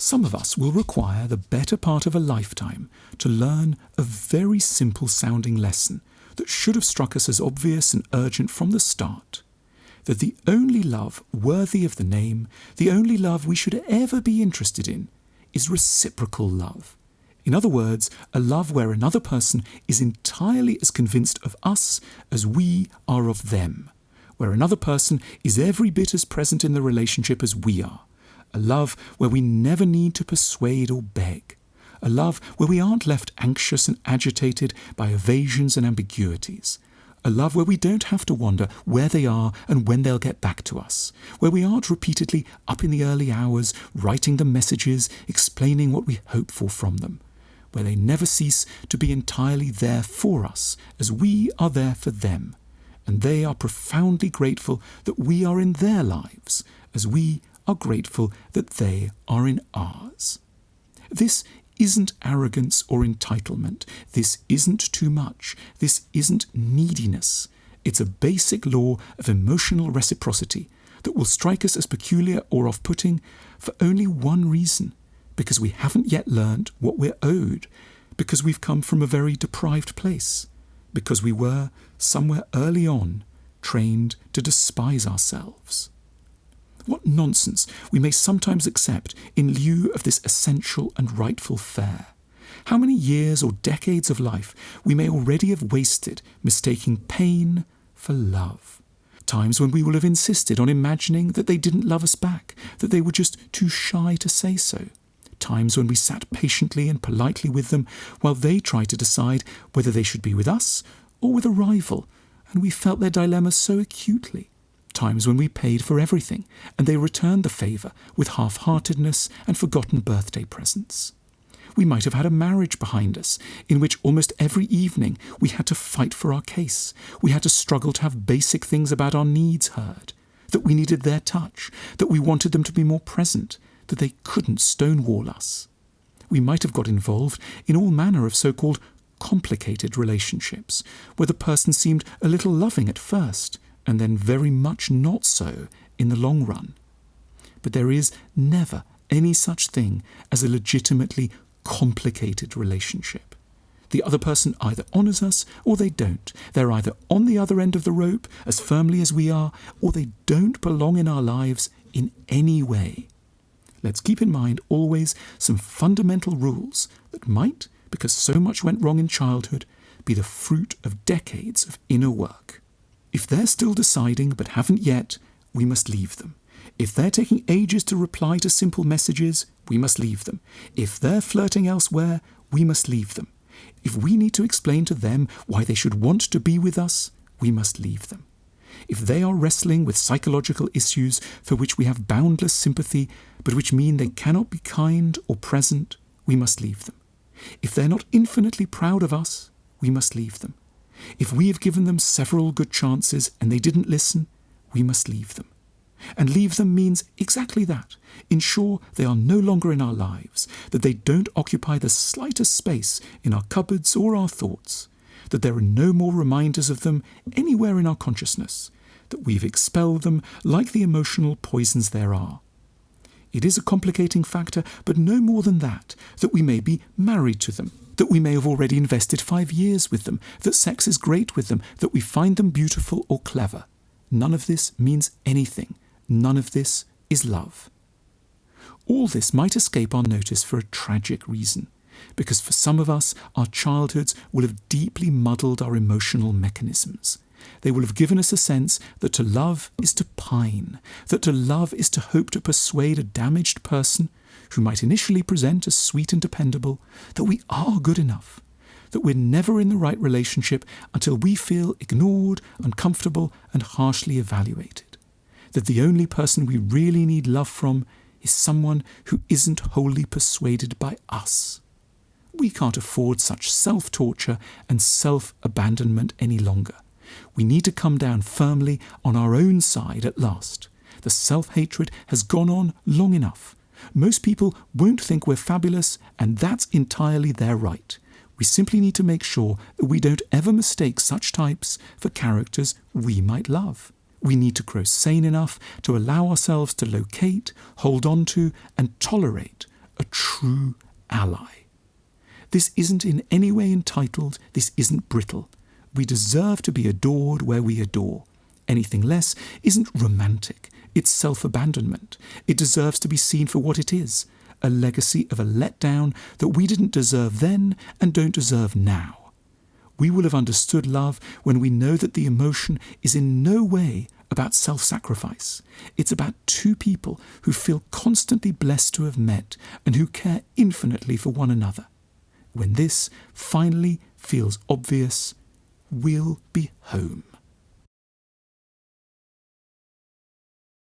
Some of us will require the better part of a lifetime to learn a very simple sounding lesson that should have struck us as obvious and urgent from the start, that the only love worthy of the name, the only love we should ever be interested in, is reciprocal love. In other words, a love where another person is entirely as convinced of us as we are of them, where another person is every bit as present in the relationship as we are, a love where we never need to persuade or beg, a love where we aren't left anxious and agitated by evasions and ambiguities, a love where we don't have to wonder where they are and when they'll get back to us, where we aren't repeatedly up in the early hours, writing them messages, explaining what we hope for from them, where they never cease to be entirely there for us as we are there for them, and they are profoundly grateful that we are in their lives as we are grateful that they are in ours. This isn't arrogance or entitlement. This isn't too much. This isn't neediness. It's a basic law of emotional reciprocity that will strike us as peculiar or off-putting for only one reason, because we haven't yet learned what we're owed, because we've come from a very deprived place, because we were, somewhere early on, trained to despise ourselves. What nonsense we may sometimes accept in lieu of this essential and rightful fare. How many years or decades of life we may already have wasted mistaking pain for love. Times when we will have insisted on imagining that they didn't love us back, that they were just too shy to say so. Times when we sat patiently and politely with them while they tried to decide whether they should be with us or with a rival, and we felt their dilemma so acutely. Times when we paid for everything, and they returned the favour with half-heartedness and forgotten birthday presents. We might have had a marriage behind us, in which almost every evening we had to fight for our case. We had to struggle to have basic things about our needs heard, that we needed their touch, that we wanted them to be more present, that they couldn't stonewall us. We might have got involved in all manner of so-called complicated relationships, where the person seemed a little loving at first, and then very much not so in the long run. But there is never any such thing as a legitimately complicated relationship. The other person either honours us or they don't. They're either on the other end of the rope as firmly as we are, or they don't belong in our lives in any way. Let's keep in mind always some fundamental rules that might, because so much went wrong in childhood, be the fruit of decades of inner work. If they're still deciding but haven't yet, we must leave them. If they're taking ages to reply to simple messages, we must leave them. If they're flirting elsewhere, we must leave them. If we need to explain to them why they should want to be with us, we must leave them. If they are wrestling with psychological issues for which we have boundless sympathy, but which mean they cannot be kind or present, we must leave them. If they're not infinitely proud of us, we must leave them. If we have given them several good chances and they didn't listen, we must leave them. And leave them means exactly that. Ensure they are no longer in our lives, that they don't occupy the slightest space in our cupboards or our thoughts, that there are no more reminders of them anywhere in our consciousness, that we've expelled them like the emotional poisons there are. It is a complicating factor, but no more than that we may be married to them, that we may have already invested 5 years with them, that sex is great with them, that we find them beautiful or clever. None of this means anything. None of this is love. All this might escape our notice for a tragic reason, because for some of us, our childhoods will have deeply muddled our emotional mechanisms. They will have given us a sense that to love is to pine, that to love is to hope to persuade a damaged person, who might initially present as sweet and dependable, that we are good enough, that we're never in the right relationship until we feel ignored, uncomfortable, and harshly evaluated, that the only person we really need love from is someone who isn't wholly persuaded by us. We can't afford such self-torture and self-abandonment any longer. We need to come down firmly on our own side at last. The self-hatred has gone on long enough. Most people won't think we're fabulous, and that's entirely their right. We simply need to make sure that we don't ever mistake such types for characters we might love. We need to grow sane enough to allow ourselves to locate, hold on to, and tolerate a true ally. This isn't in any way entitled, this isn't brittle. We deserve to be adored where we adore. Anything less isn't romantic, it's self-abandonment. It deserves to be seen for what it is, a legacy of a letdown that we didn't deserve then and don't deserve now. We will have understood love when we know that the emotion is in no way about self-sacrifice. It's about two people who feel constantly blessed to have met and who care infinitely for one another. When this finally feels obvious, we'll be home.